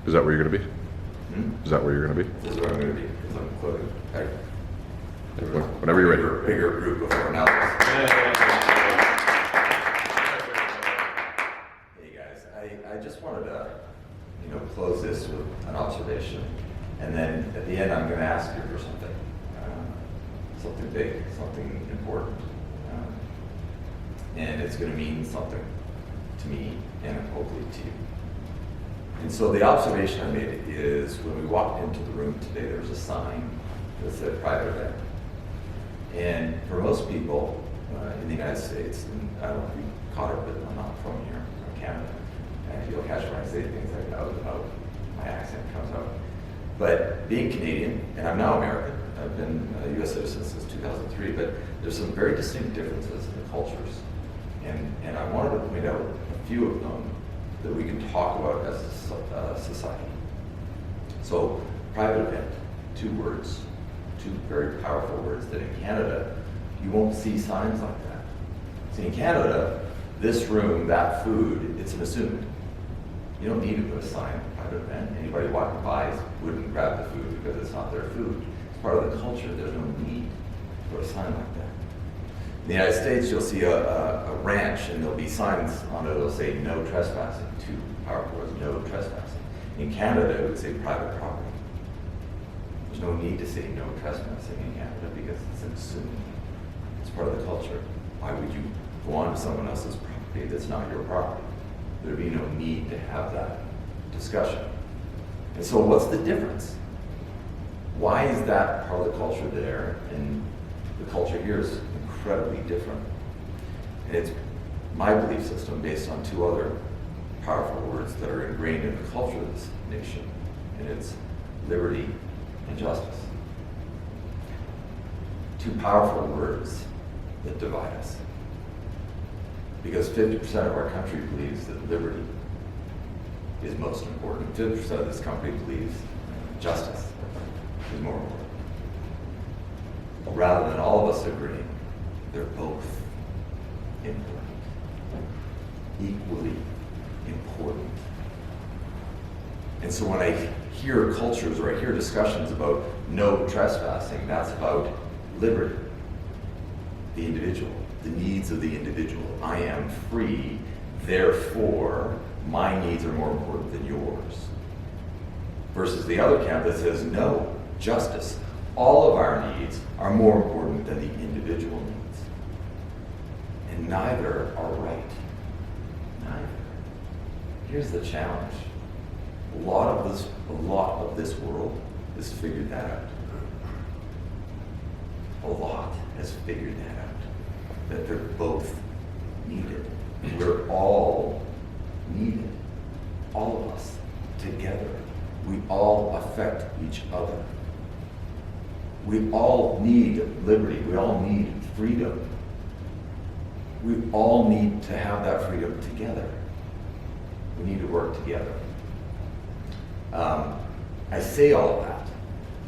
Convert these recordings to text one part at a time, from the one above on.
Is that where you're going to be? Is that where you're going to be? This is where I'm going to be, because I'm closing. Whenever you're ready. Bigger group before now. Hey guys, I just wanted to, close this with an observation, and then at the end I'm going to ask you for something, something big, something important, and it's going to mean something to me and hopefully to you. And so the observation I made is when we walked into the room today, there was a sign that said private event. And for most people in the United States, and I don't know if you caught it, but I'm not from here, I'm from Canada, and you'll catch when I say things like out, my accent comes out. But being Canadian, and I'm now American, I've been a U.S. citizen since 2003, but there's some very distinct differences in the cultures. And I wanted to point out a few of them that we can talk about as a society. So, private event, 2 words, 2 very powerful words that in Canada, you won't see signs like that. See, in Canada, this room, that food, it's an assumed. You don't need to put a sign, private event. Anybody walking by wouldn't grab the food because it's not their food. It's part of the culture. There's no need to put a sign like that. In the United States, you'll see a ranch and there'll be signs on it that'll say no trespassing, 2 powerful words, no trespassing. In Canada, it would say private property. There's no need to say no trespassing in Canada because it's an assumed. It's part of the culture. Why would you go on to someone else's property that's not your property? There'd be no need to have that discussion. And so what's the difference? Why is that part of the culture there and the culture here is incredibly different? And it's my belief system based on 2 other powerful words that are ingrained in the culture of this nation, and it's liberty and justice. 2 powerful words that divide us. Because 50% of our country believes that liberty is most important. 50% of this country believes justice is more important. Rather than all of us agreeing, they're both important. Equally important. And so when I hear cultures or I hear discussions about no trespassing, that's about liberty, the individual, the needs of the individual. I am free, therefore my needs are more important than yours. Versus the other camp that says no, justice. All of our needs are more important than the individual needs. And neither are right. Neither. Here's the challenge. A lot of this world has figured that out. A lot has figured that out. That they're both needed. We're all needed. All of us together. We all affect each other. We all need liberty. We all need freedom. We all need to have that freedom together. We need to work together. I say all of that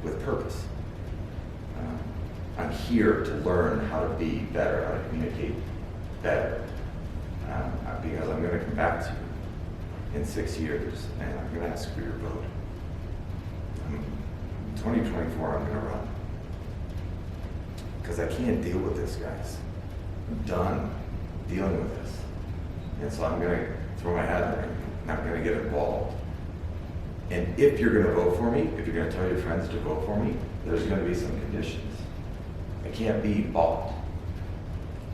with purpose. I'm here to learn how to be better, how to communicate better. Because I'm going to come back to you in 6 years and I'm going to ask for your vote. 2024, I'm going to run. Because I can't deal with this, guys. I'm done dealing with this. And so I'm going to throw my hat in the ring. I'm not going to get involved. And if you're going to vote for me, if you're going to tell your friends to vote for me, there's going to be some conditions. I can't be bought.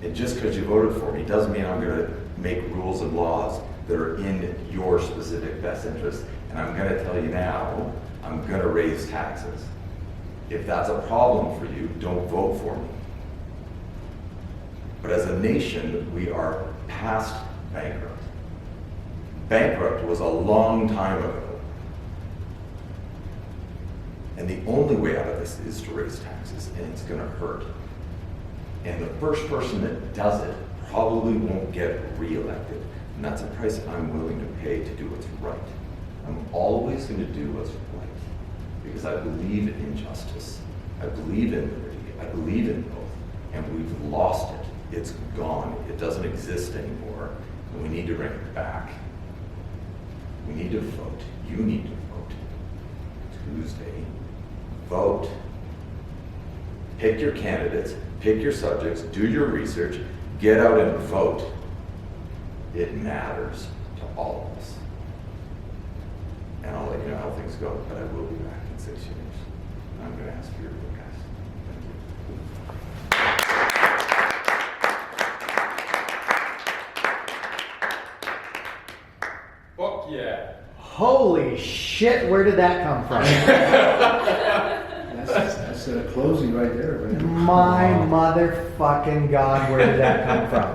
And just because you voted for me doesn't mean I'm going to make rules and laws that are in your specific best interest. And I'm going to tell you now, I'm going to raise taxes. If that's a problem for you, don't vote for me. But as a nation, we are past bankrupt. Bankrupt was a long time ago. And the only way out of this is to raise taxes, and it's going to hurt. And the first person that does it probably won't get reelected. And that's a price I'm willing to pay to do what's right. I'm always going to do what's right because I believe in justice. I believe in liberty. I believe in both. And we've lost it. It's gone. It doesn't exist anymore. And we need to bring it back. We need to vote. You need to vote. vote. Tuesday, vote. Pick your candidates, pick your subjects, do your research, get out and vote. It matters to all of us. And I'll let you know how things go, but I will be back in 6 years. I'm going to ask for your vote, guys. Thank you. Fuck yeah. Holy shit, where did that come from? That's a closing right there, right? My motherfucking God, where did that come from?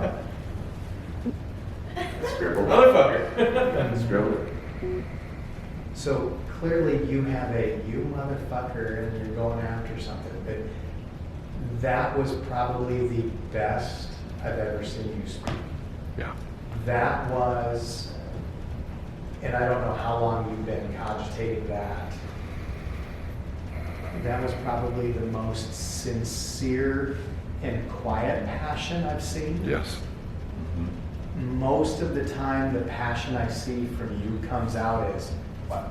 Scribble. Motherfucker. Scribble. So clearly you have a you motherfucker and you're going after something, but that was probably the best I've ever seen you speak. Yeah. That was, and I don't know how long you've been cogitating that. That was probably the most sincere and quiet passion I've seen. Yes. Most of the time, the passion I see from you comes out as, what,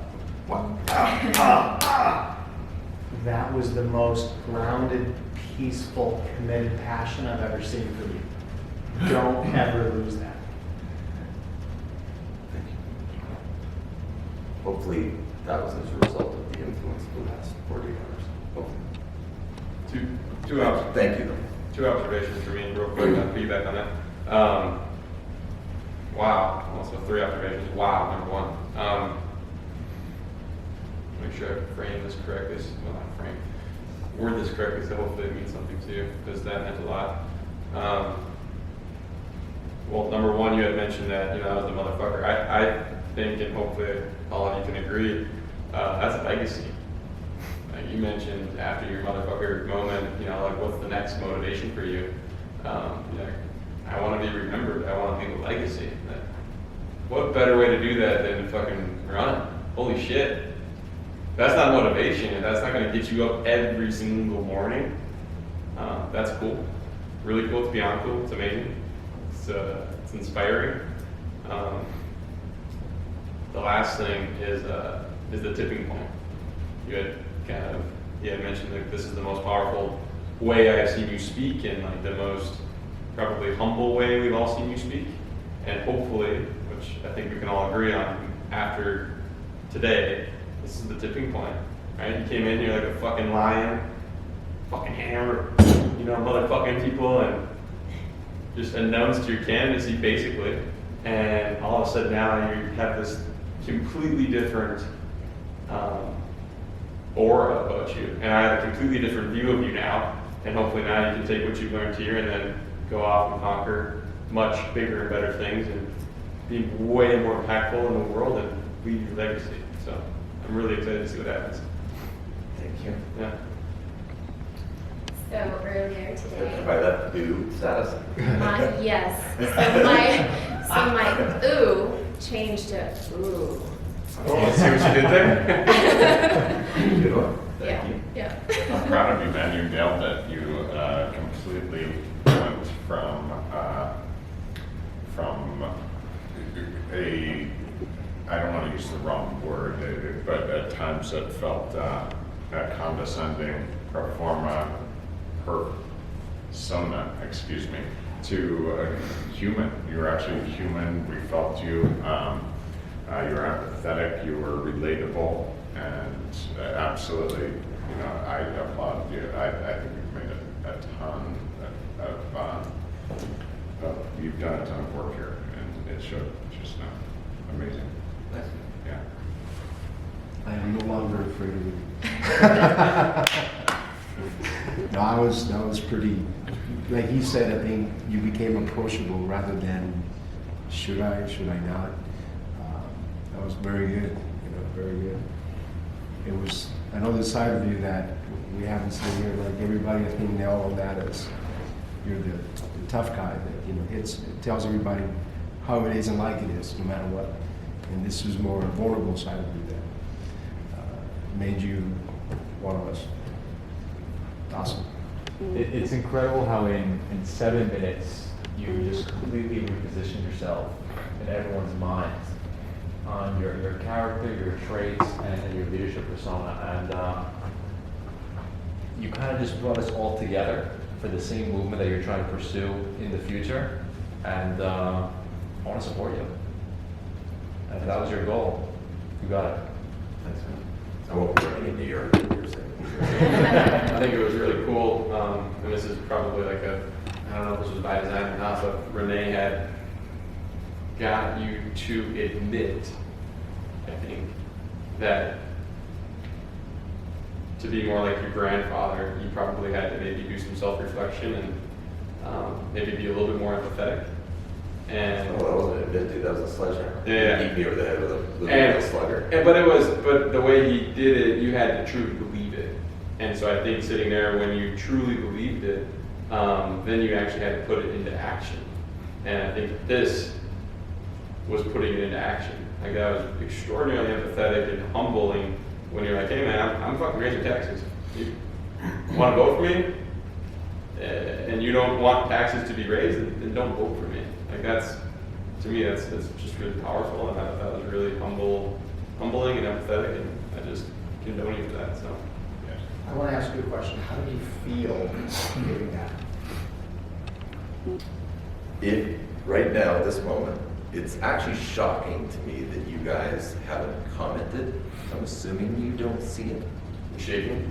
That was the most grounded, peaceful, committed passion I've ever seen from you. Don't ever lose that. Thank you. Hopefully, that was as a result of the influence of the last 48 hours. Hopefully. Thank you. Two observations for me, real quick. I'll piggyback on that. Wow. Also, 3 observations. Wow. Number 1. Make sure I frame this correctly. Well, not frame. Word this correctly, so hopefully it means something to you, because that meant a lot. Well, number 1, you had mentioned that, that was the motherfucker. I think, and hopefully all of you can agree, that's a legacy. You mentioned after your motherfucker moment, like what's the next motivation for you? I want to be remembered. I want to leave a legacy. What better way to do that than to fucking run it? Holy shit. That's not motivation, and that's not going to get you up every single morning. That's cool. Really cool. It's beyond cool. It's amazing. It's inspiring. The last thing is the tipping point. You had mentioned that this is the most powerful way I've seen you speak, and like the most probably humble way we've all seen you speak. And hopefully, which I think we can all agree on after today, this is the tipping point, right? You came in here like a fucking lion, fucking hammer, motherfucking people, and just announced your candidacy basically. And all of a sudden now you have this completely different aura about you. And I have a completely different view of you now. And hopefully now you can take what you've learned here and then go off and conquer much bigger and better things and be way more impactful in the world and leave your legacy. So I'm really excited to see what happens. Thank you. Yeah. So earlier today, By that do status. yes. So my ooh changed to ooh. Oh, see what you did there? Good one. Thank Yeah, you. yeah. I'm proud of you, man. You nailed it. You completely went from a, I don't want to use the wrong word, but at times it felt condescending, pro forma, persona, to human. You were actually human. We felt you. You were empathetic. You were relatable, and absolutely, I applaud you. I think you've made a ton of you've done a ton of work here, and it showed just now. Amazing. Thank you. Yeah. I am no longer afraid of you. No, that was pretty, like he said, I think you became approachable rather than should I not. That was very good, very good. It was another side of you that we haven't seen here. Like everybody, I think nailed on that as you're the tough guy that it tells everybody how it is and like it is, no matter what. And this was more a vulnerable side of you that made you one of us. Awesome. It's incredible how in 7 minutes you just completely repositioned yourself in everyone's minds. on your character, your traits, and your leadership persona. And you kind of just brought us all together for the same movement that you're trying to pursue in the future. And I want to support you. And if that was your goal, you got it. Thanks, man. I won't be running in New York. You're saying. I think it was really cool, and this is probably like I don't know if this was by design or not, but Renee had got you to admit, I think, that to be more like your grandfather, you probably had to maybe do some self-reflection and maybe be a little bit more empathetic. And Oh, that wasn't a bit, dude. That was a sledgehammer. Yeah. He beat me over the head with a and, slugger. but the way he did it, you had to truly believe it. And so I think sitting there, when you truly believed it, then you actually had to put it into action. And I think this was putting it into action. Like that was extraordinarily empathetic and humbling when you're like, hey man, I'm fucking raising taxes. You want to vote for me? And you don't want taxes to be raised, then don't vote for me. Like that's, to me, that's just really powerful, and that was really humbling and empathetic, and I just condone you for that. So. I want to ask you a question. How do you feel doing that? Right now, at this moment, it's actually shocking to me that you guys haven't commented. I'm assuming you don't see it. You shaking?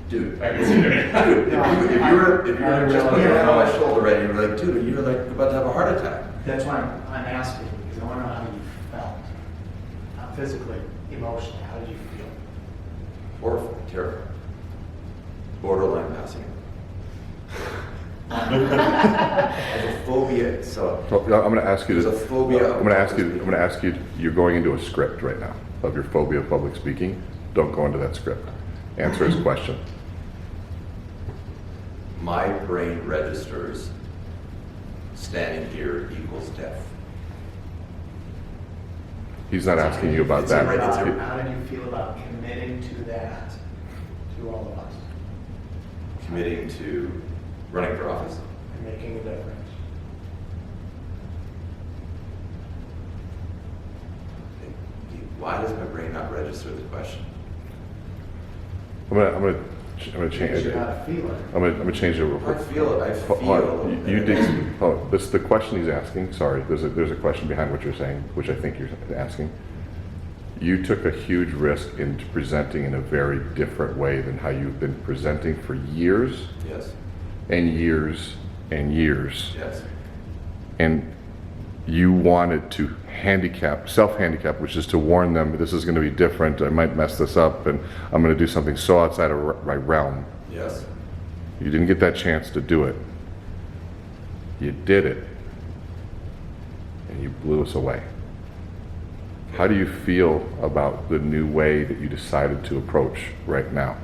Dude, I can see it. dude, if you were just putting your hand on my shoulder right, you were like, dude, you're like about to have a heart attack. That's why I'm asking, because I want to know how you felt. Not physically, emotionally, how did you feel? Horrified, terrified. Borderline passing. I have a phobia, so So, I'm going to ask you there's a to. phobia. I'm going to ask you. You're going into a script right now of your phobia of public speaking. Don't go into that script. Answer his question. My brain registers standing here equals death. He's not asking you about It's that. a- it's a- How did you feel about committing to that, to all of us, Committing to running for office. and making a difference? Why does my brain not register the question? I'm gonna change Because you it. got a feeling. I'm gonna change it real I quick. feel it. I Hold on. feel. You did. This is the question he's asking. Sorry, there's a question behind what you're saying, which I think you're asking. You took a huge risk in presenting in a very different way than how you've been presenting for years Yes. and years and years. Yes. And you wanted to self-handicap, which is to warn them, this is going to be different, I might mess this up, and I'm going to do something so outside of my realm. Yes. You didn't get that chance to do it. You did it. And you blew us away. How do you feel about the new way that you decided to approach right now?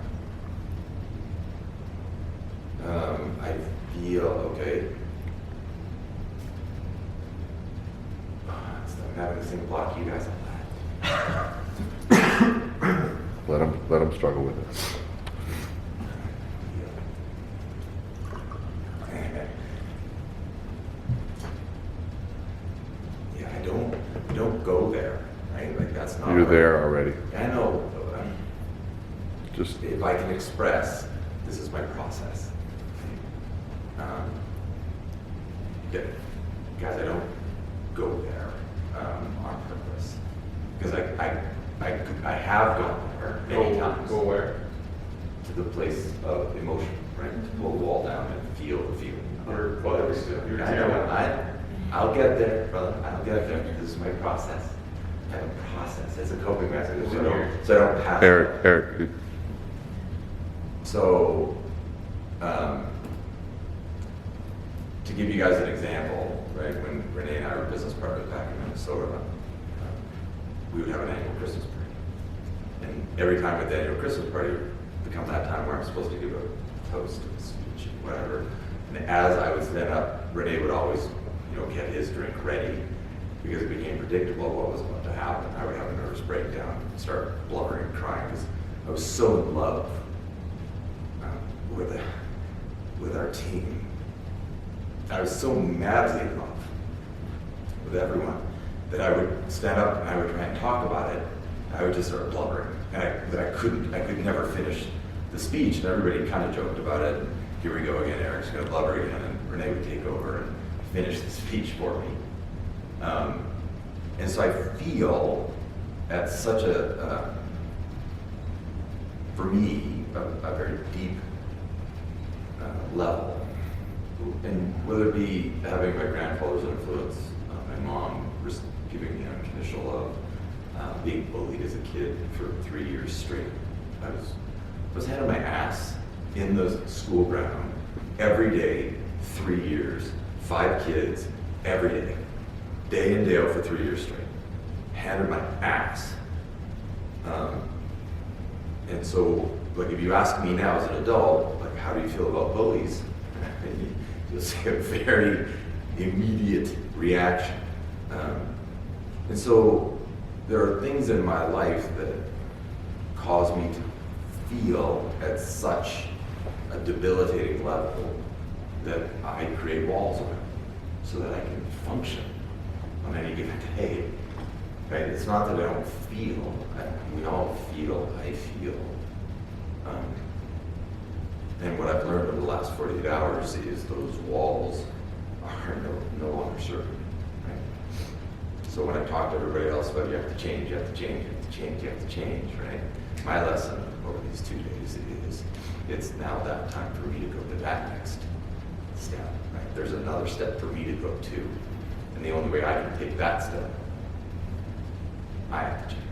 I feel okay. I'm having the same block you guys have had. Let them struggle with it. Yeah, I don't go there, right? Like that's not. You're right. there already. I know. Just If I can express, this is my process. Yeah, guys, I don't go there on purpose because I have gone there many times. Go where? To the place of emotion, right? To pull the wall down and feel the feeling. You're Whatever. close. You're I know. there. I'll get there, brother. I'll get there. This is my process. I have a process. It's a coping mechanism, so I don't pass. Eric, So, to give you guys an example, right, when Renee and I were business partners back in Minnesota, we would have an annual Christmas party. And every time at the annual Christmas party would become that time where I'm supposed to give a toast, a speech, whatever. And as I would stand up, Renee would always, get his drink ready because it became predictable what was about to happen. I would have a nervous breakdown, start blubbering, crying because I was so in love with our team. I was so madly in love with everyone. that I would stand up and I would try and talk about it. I would just start blubbering, and I could never finish the speech, and everybody kind of joked about it. Here we go again, Eric's gonna blubber again, and Renee would take over and finish the speech for me. And so I feel at such for me, a very deep level, and whether it be having my grandfather's influence, my mom giving me unconditional love, being bullied as a kid for 3 years straight. I was head of my ass in the school ground every day, 3 years, 5 kids, every day in, day out for 3 years straight. Handed my ass. And so, like, if you ask me now as an adult, like, how do you feel about bullies? You'll see a very immediate reaction. And so, there are things in my life that cause me to feel at such a debilitating level that I create walls around so that I can function on any given day. Right? It's not that I don't feel. We all feel. I feel. And what I've learned over the last 48 hours is those walls are no longer serving me. Right? So when I talk to everybody else about you have to change, you have to change, you have to change, you have to change, right? My lesson over these 2 days is it's now that time for me to go to that next step. Right? There's another step for me to go to. And the only way I can take that step, I have to change.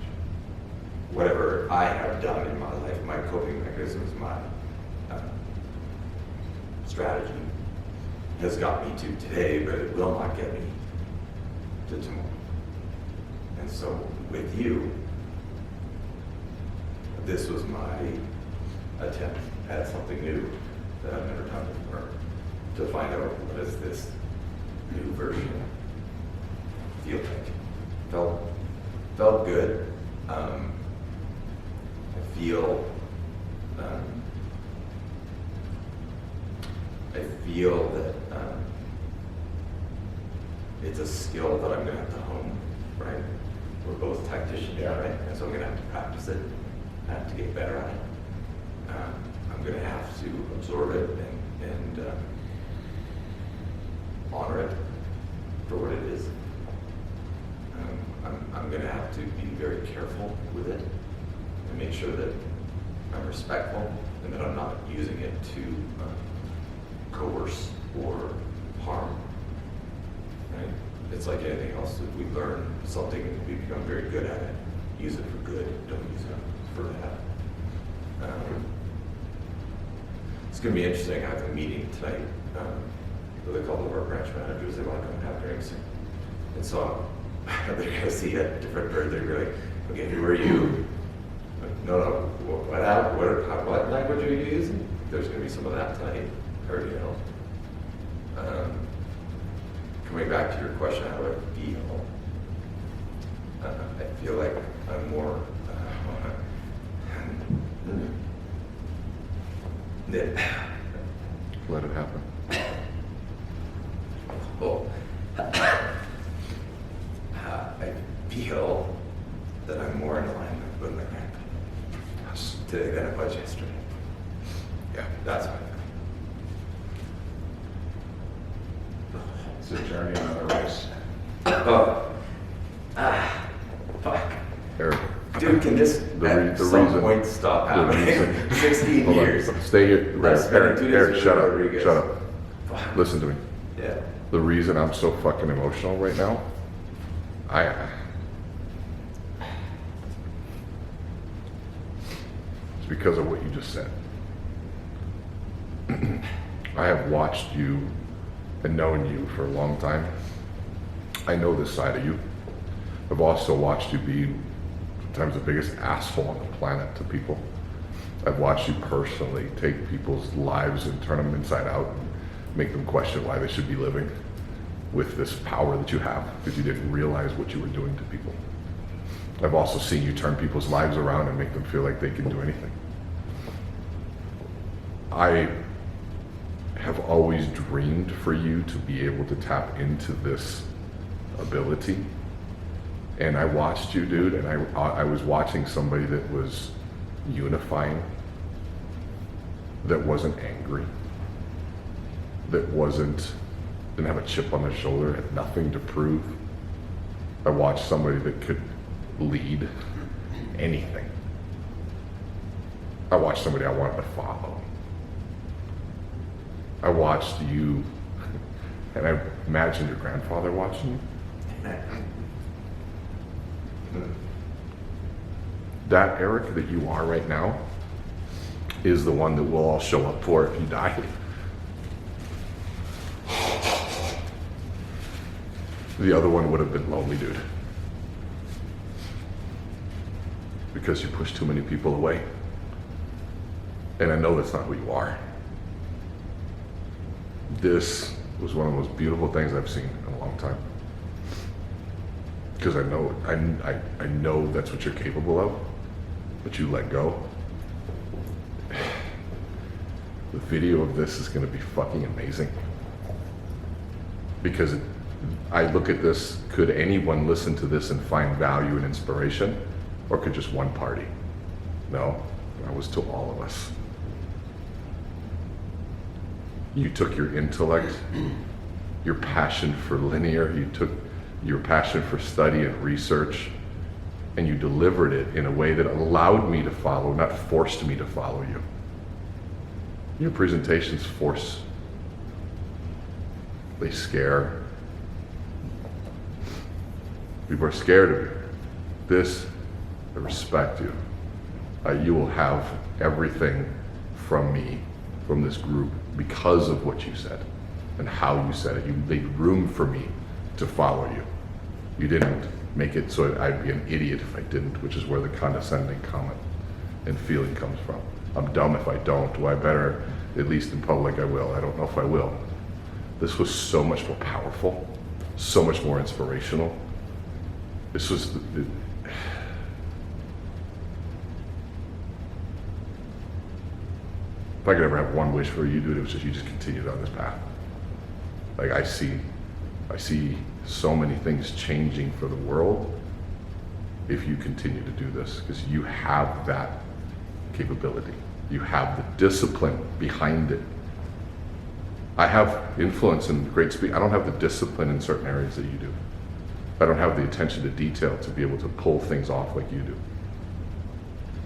Whatever I have done in my life, my coping mechanisms, my strategy has got me to today, but it will not get me to tomorrow. And so with you, this was my attempt at something new that I've never done before, to find out what does this new version feel like. Felt good. I feel that it's a skill that I'm going to have to hone, right? We're both tacticians, right? And so I'm going to have to practice it. I have to get better at it. I'm going to have to absorb it and honor it for what it is. I'm going to have to be very careful with it and make sure that I'm respectful and that I'm not using it to coerce or harm. Right? It's like anything else. If we learn something and we become very good at it, use it for good, don't use it for bad. It's going to be interesting. I have a meeting tonight with a couple of our branch managers. They want to come and have drinks. And so they're going to see a different bird. They're going to be like, okay, who are you? No, what language are you using? There's going to be some of that tonight. I already know. Coming back to your question, how do I feel? I feel like I'm more Let it happen. well, I feel that I'm more in alignment with my grandpa today than I was yesterday. Yeah, that's my It's a journey, not a race. Fuck. Eric, Dude, can this at the some reason- point stop the happening? reason- 16 hold years. on, stay here. I've spent Eric, 2 days Eric, with shut up, Rodriguez. shut up. Fuck. Listen to me. Yeah. The reason I'm so fucking emotional right now, it's because of what you just said. I have watched you and known you for a long time. I know this side of you. I've also watched you be sometimes the biggest asshole on the planet to people. I've watched you personally take people's lives and turn them inside out and make them question why they should be living with this power that you have because you didn't realize what you were doing to people. I've also seen you turn people's lives around and make them feel like they can do anything. I have always dreamed for you to be able to tap into this ability And I watched you, dude, and I was watching somebody that was unifying, that wasn't angry, that didn't have a chip on their shoulder, had nothing to prove. I watched somebody that could lead anything. I watched somebody I wanted to follow. I watched you, and I imagined your grandfather watching you. That Eric that you are right now is the one that we'll all show up for if you die. The other one would have been lonely, dude. Because you pushed too many people away. And I know that's not who you are. This was one of the most beautiful things I've seen in a long time. Because I know that's what you're capable of, but you let go. The video of this is going to be fucking amazing. Because I look at this, could anyone listen to this and find value and inspiration? Or could just one party? No, that was to all of us. You took your intellect, your passion for linear, you took your passion for study and research, and you delivered it in a way that allowed me to follow, not forced me to follow you. Your presentations force. They scare. People are scared of you. This, I respect you. You will have everything from me, from this group, because of what you said and how you said it. You made room for me to follow you. You didn't make it so I'd be an idiot if I didn't, which is where the condescending comment and feeling comes from. I'm dumb if I don't. Do I better, at least in public, I will. I don't know if I will. This was so much more powerful, so much more inspirational. This was, if I could ever have one wish for you, dude, it was just you just continued on this path. Like I see so many things changing for the world if you continue to do this, because you have that capability. You have the discipline behind it. I have influence and great speed. I don't have the discipline in certain areas that you do. I don't have the attention to detail to be able to pull things off like you do.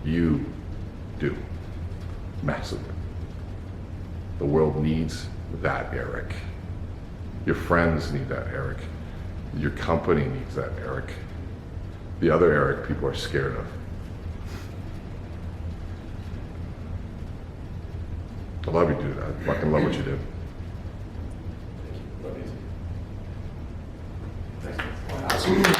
You do, massively. The world needs that Eric. Your friends need that Eric. Your company needs that Eric. The other Eric people are scared of. I love you, dude. I fucking love what you did. Thank you. Love you. Thanks.